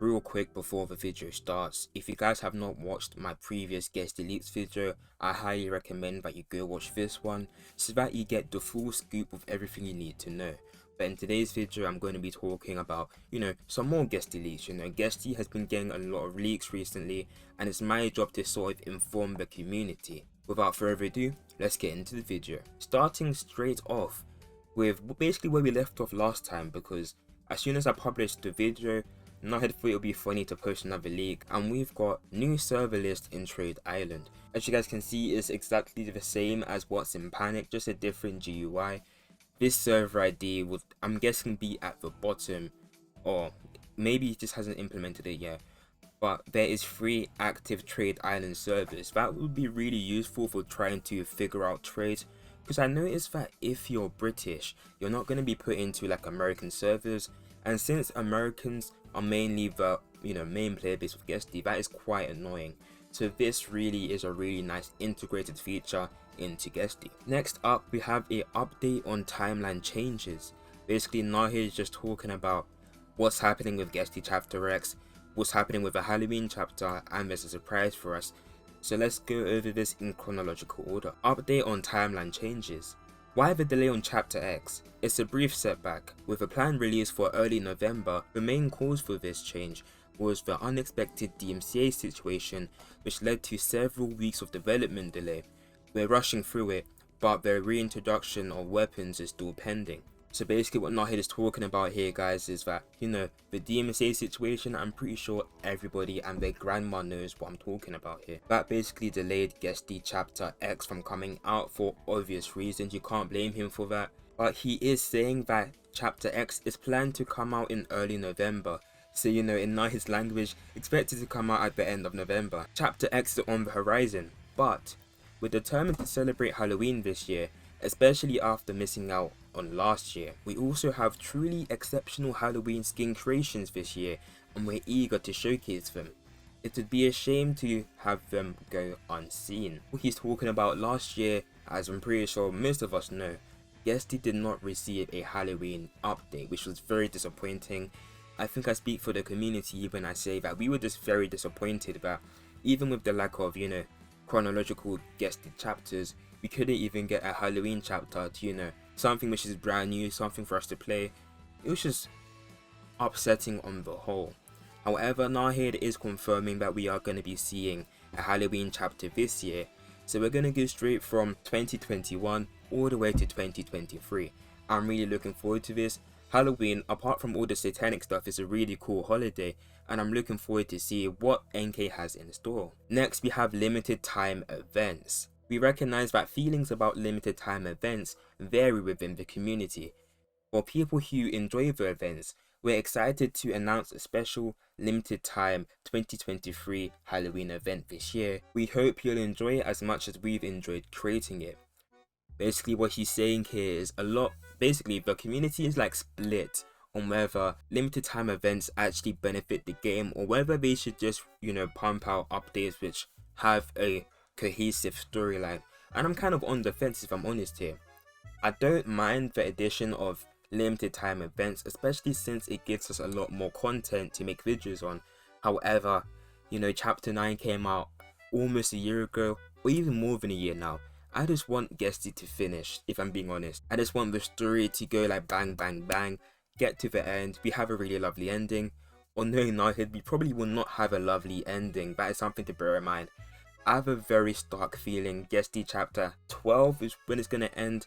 Real quick before the video starts, if you guys have not watched my previous Guesty leaks video, I highly recommend that you go watch this one so that you get the full scoop of everything you need to know. But in today's video, I'm going to be talking about, some more Guesty leaks. Guesty has been getting a lot of leaks recently, and it's my job to sort of inform the community. Without further ado, let's get into the video. Starting straight off with basically where we left off last time, because as soon as I published the video, I thought it would be funny to post another leak, and we've got new server list in Trade Island. As you guys can see, it's exactly the same as what's in Panic, just a different GUI. This server ID would, I'm guessing, be at the bottom, or maybe it just hasn't implemented it yet. But there is 3 active Trade Island servers. That would be really useful for trying to figure out trades, because I noticed that if you're British, you're not going to be put into like American servers, and since Americans are mainly the main player base of Guesty, that is quite annoying. So this really is a really nice integrated feature into Guesty. Next up, we have a update on timeline changes. Basically, Nahi is just talking about what's happening with Guesty Chapter X, what's happening with the Halloween chapter, and there's a surprise for us. So let's go over this in chronological order. Update on timeline changes. Why the delay on Chapter X? It's a brief setback. With a planned release for early November, the main cause for this change was the unexpected DMCA situation, which led to several weeks of development delay. We're rushing through it, but the reintroduction of weapons is still pending. So basically what Nahid is talking about here, guys, is that, the DMCA situation, I'm pretty sure everybody and their grandma knows what I'm talking about here. That basically delayed Guesty Chapter X from coming out for obvious reasons. You can't blame him for that. But he is saying that Chapter X is planned to come out in early November. So, in Nahid's language, expected to come out at the end of November. Chapter X is on the horizon, but we're determined to celebrate Halloween this year, especially after missing out on last year. We also have truly exceptional Halloween skin creations this year, and we're eager to showcase them. It would be a shame to have them go unseen. What he's talking about last year, as I'm pretty sure most of us know, Guesty did not receive a Halloween update, which was very disappointing. I think I speak for the community when I say that we were just very disappointed that even with the lack of, chronological Guesty chapters, we couldn't even get a Halloween chapter to, something which is brand new, something for us to play. It was just upsetting on the whole. However, Nahid is confirming that we are going to be seeing a Halloween chapter this year, so we're going to go straight from 2021 all the way to 2023. I'm really looking forward to this. Halloween, apart from all the satanic stuff, is a really cool holiday, and I'm looking forward to see what NK has in store. Next, we have limited time events. We recognize that feelings about limited time events vary within the community. For people who enjoy the events, we're excited to announce a special limited time 2023 Halloween event this year. We hope you'll enjoy it as much as we've enjoyed creating it. Basically what he's saying here is basically the community is like split on whether limited time events actually benefit the game, or whether they should just, pump out updates which have a cohesive storyline. And I'm kind of on the fence, if I'm honest here. I don't mind the addition of limited time events, especially since it gives us a lot more content to make videos on. However, Chapter 9 came out almost a year ago, or even more than a year now. I just want Guesty to finish, if I'm being honest. I just want the story to go like bang bang bang, get to the end, we have a really lovely ending. Or no, Nahid, we probably will not have a lovely ending. That is something to bear in mind. I have a very stark feeling Guesty Chapter 12 is when it's going to end.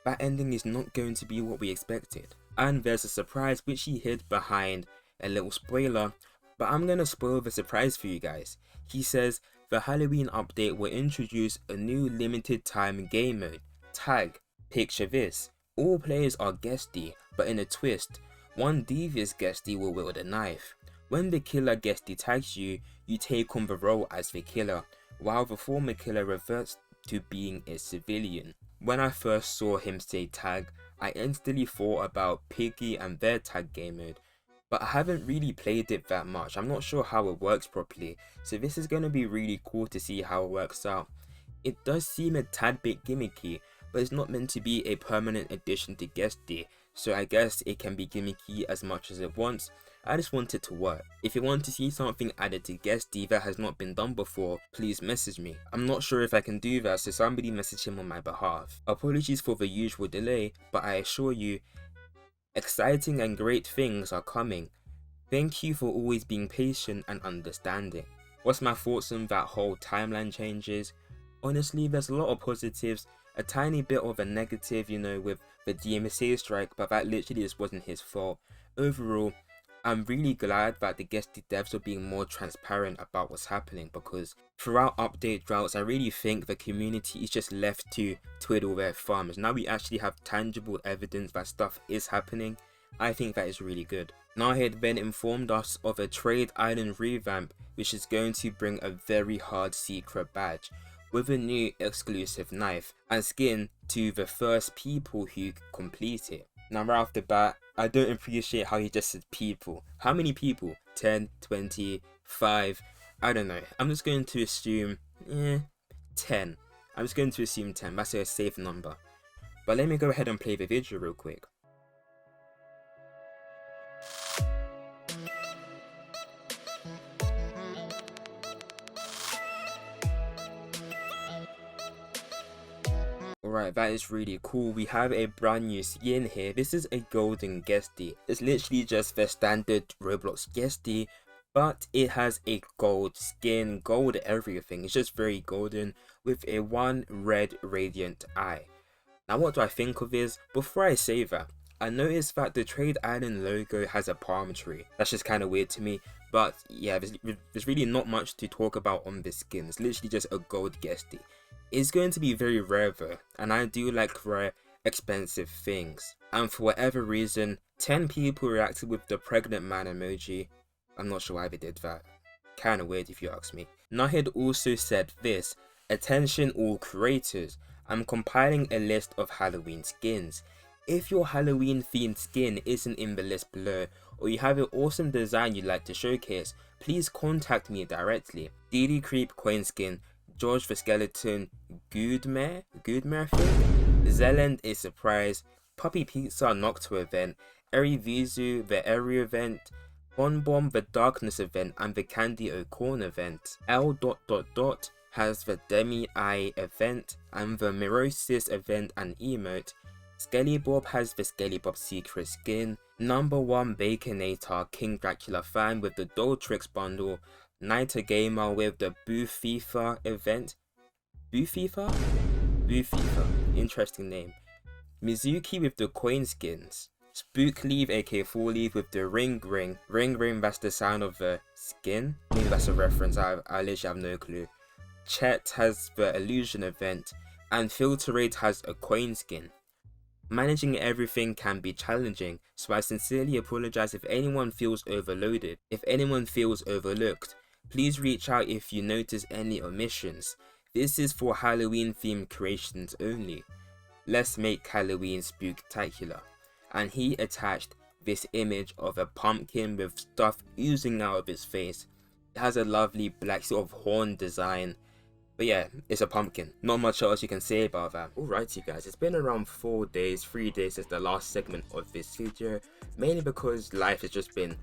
That ending is not going to be what we expected. And there's a surprise which he hid behind a little spoiler, but I'm going to spoil the surprise for you guys. He says the Halloween update will introduce a new limited time game mode, Tag. Picture this, all players are Guesty, but in a twist, one devious Guesty will wield a knife. When the killer Guesty tags you, you take on the role as the killer, while the former killer reverts to being a civilian. When I first saw him say tag, I instantly thought about Piggy and their tag game mode, but I haven't really played it that much. I'm not sure how it works properly, so this is going to be really cool to see how it works out. It does seem a tad bit gimmicky, but it's not meant to be a permanent addition to Guesty, so I guess it can be gimmicky as much as it wants. I just want it to work. If you want to see something added to Guesty that has not been done before, please message me. I'm not sure if I can do that, so somebody message him on my behalf. Apologies for the usual delay, but I assure you, exciting and great things are coming. Thank you for always being patient and understanding. What's my thoughts on that whole timeline changes? Honestly, there's a lot of positives, a tiny bit of a negative, with the DMCA strike, but that literally just wasn't his fault. Overall, I'm really glad that the Guesty devs are being more transparent about what's happening, because throughout update droughts, I really think the community is just left to twiddle their thumbs. Now we actually have tangible evidence that stuff is happening. I think that is really good. Nahid then informed us of a Trade Island revamp, which is going to bring a very hard secret badge with a new exclusive knife and skin to the first people who complete it. Now right off the bat, I don't appreciate how he just said people. How many people? 10, 20, 5? I don't know. I'm just going to assume 10. I'm just going to assume 10. That's a safe number. But let me go ahead and play the video real quick. Alright, that is really cool. We have a brand new skin here. This is a golden Guesty. It's literally just the standard Roblox Guesty, but it has a gold skin, gold everything. It's just very golden with a one red radiant eye. Now what do I think of this? Before I say that, I noticed that the Trade Island logo has a palm tree. That's just kind of weird to me. But yeah, there's really not much to talk about on this skin. It's literally just a gold Guesty. It's going to be very rare though, and I do like rare, expensive things. And for whatever reason, 10 people reacted with the pregnant man emoji. I'm not sure why they did that. Kinda weird if you ask me. Nahid also said this: attention all creators, I'm compiling a list of Halloween skins. If your Halloween themed skin isn't in the list below, or you have an awesome design you'd like to showcase, please contact me directly. DD Creep coin skin, George the Skeleton, Goodmare thing, Zeland a surprise, Puppy Pizza Noctua event, Eri Vizu the Area event, Bonbomb the Darkness event and the Candy O'Corn event, L has the Demi Eye event and the Mirosis event and emote, Skelly Bob has the Skelly Bob secret skin, number 1 Baconator King Dracula fan with the Dolltrix bundle, Nita Gamer with the Boo FIFA event. Boo FIFA? Boo FIFA. Interesting name. Mizuki with the coin skins. Spook Leave aka Fall Leave with the ring. Ring, that's the sound of the skin. Maybe that's a reference, I literally have no clue. Chet has the illusion event. And Filterate has a coin skin. Managing everything can be challenging, so I sincerely apologize if anyone feels overloaded. If anyone feels overlooked, please reach out if you notice any omissions. This is for Halloween themed creations only. Let's make Halloween spooktacular. And he attached this image of a pumpkin with stuff oozing out of its face. It has a lovely black sort of horn design. But yeah, it's a pumpkin. Not much else you can say about that. Alrighty guys, it's been around 3 days since the last segment of this video. Mainly because life has just been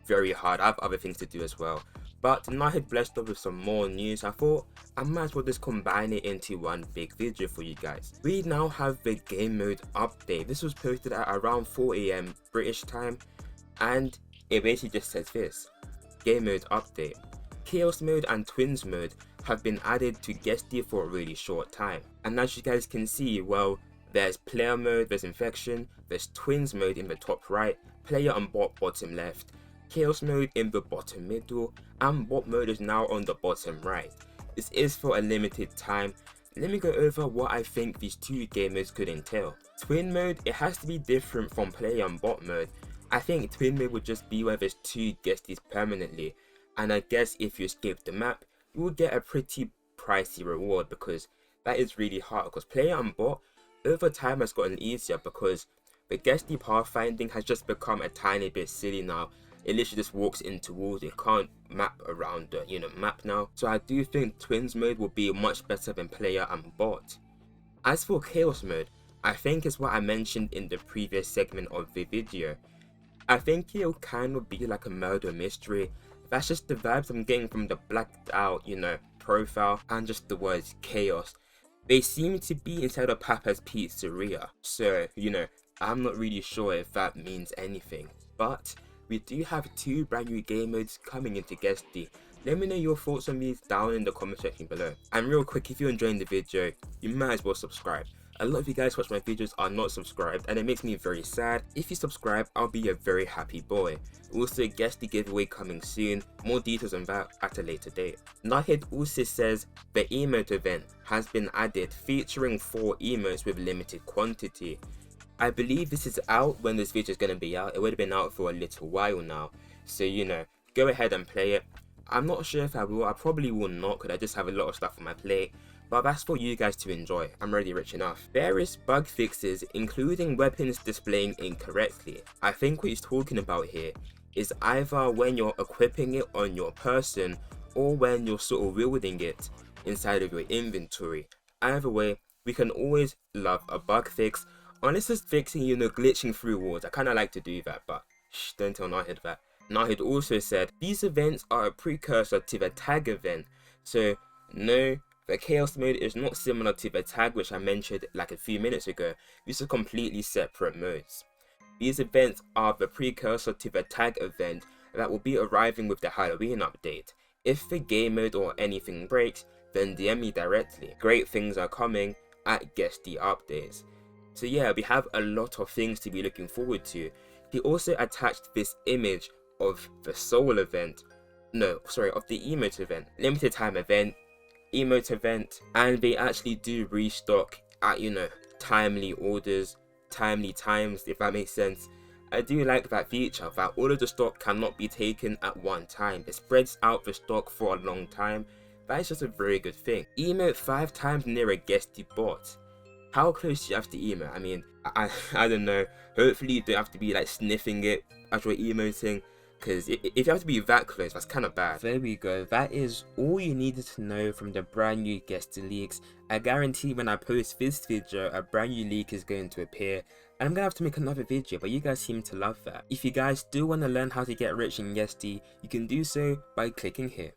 very hard. I have other things to do as well. But now I had blessed up with some more news. I thought I might as well just combine it into one big video for you guys. We now have the game mode update. This was posted at around 4 AM British time. And it basically just says this: game mode update. Chaos mode and twins mode have been added to Guesty for a really short time. And as you guys can see, well, there's player mode, there's infection, there's twins mode in the top right, player and bot bottom left, chaos mode in the bottom middle, and bot mode is now on the bottom right. This is for a limited time. Let me go over what I think these two game modes could entail. Twin mode, it has to be different from player and bot mode. I think twin mode would just be where there's 2 Guesties permanently, and I guess if you escape the map, you will get a pretty pricey reward, because that is really hard, because player and bot over time has gotten easier because the Guesty pathfinding has just become a tiny bit silly now. It literally just walks into walls. It can't map around the map now. So I do think twins mode will be much better than player and bot. As for chaos mode, I think it's what I mentioned in the previous segment of the video. I think it'll kind of be like a murder mystery. That's just the vibes I'm getting from the blacked out, profile and just the words chaos. They seem to be inside of Papa's Pizzeria, so, I'm not really sure if that means anything. But we do have 2 brand new game modes coming into Guesty. Let me know your thoughts on these down in the comment section below. And real quick, if you're enjoying the video, you might as well subscribe. A lot of you guys watch my videos are not subscribed, and it makes me very sad. If you subscribe, I'll be a very happy boy. Also, Guesty giveaway coming soon. More details on that at a later date. Nahid also says the emote event has been added, featuring 4 emotes with limited quantity. I believe this is out when this video is going to be out. It would have been out for a little while now. So, go ahead and play it. I'm not sure if I will. I probably will not, because I just have a lot of stuff on my plate. But that's for you guys to enjoy. I'm already rich enough. Various bug fixes, including weapons displaying incorrectly. I think what he's talking about here is either when you're equipping it on your person or when you're sort of wielding it inside of your inventory. Either way, we can always love a bug fix. Unless it's fixing, glitching through walls. I kind of like to do that, but shh, don't tell Nahid that. Nahid also said, these events are a precursor to the tag event. So, no, the chaos mode is not similar to the tag which I mentioned like a few minutes ago. These are completely separate modes. These events are the precursor to the tag event that will be arriving with the Halloween update. If the game mode or anything breaks, then DM me directly. Great things are coming at Guesty updates. So yeah, we have a lot of things to be looking forward to. He also attached this image of the soul event. No, sorry, of the emote event. Limited time event, emote event, and they actually do restock at, timely orders, timely times, if that makes sense. I do like that feature, that all of the stock cannot be taken at one time. It spreads out the stock for a long time. That is just a very good thing. Emote 5 times near a Guesty bot. How close do you have to emote? I mean, I don't know. Hopefully you don't have to be like sniffing it as you're emoting, because if you have to be that close, that's kind of bad. There we go. That is all you needed to know from the brand new Guesty leaks. I guarantee when I post this video, a brand new leak is going to appear, and I'm gonna have to make another video, but you guys seem to love that. If you guys do want to learn how to get rich in Guesty, you can do so by clicking here.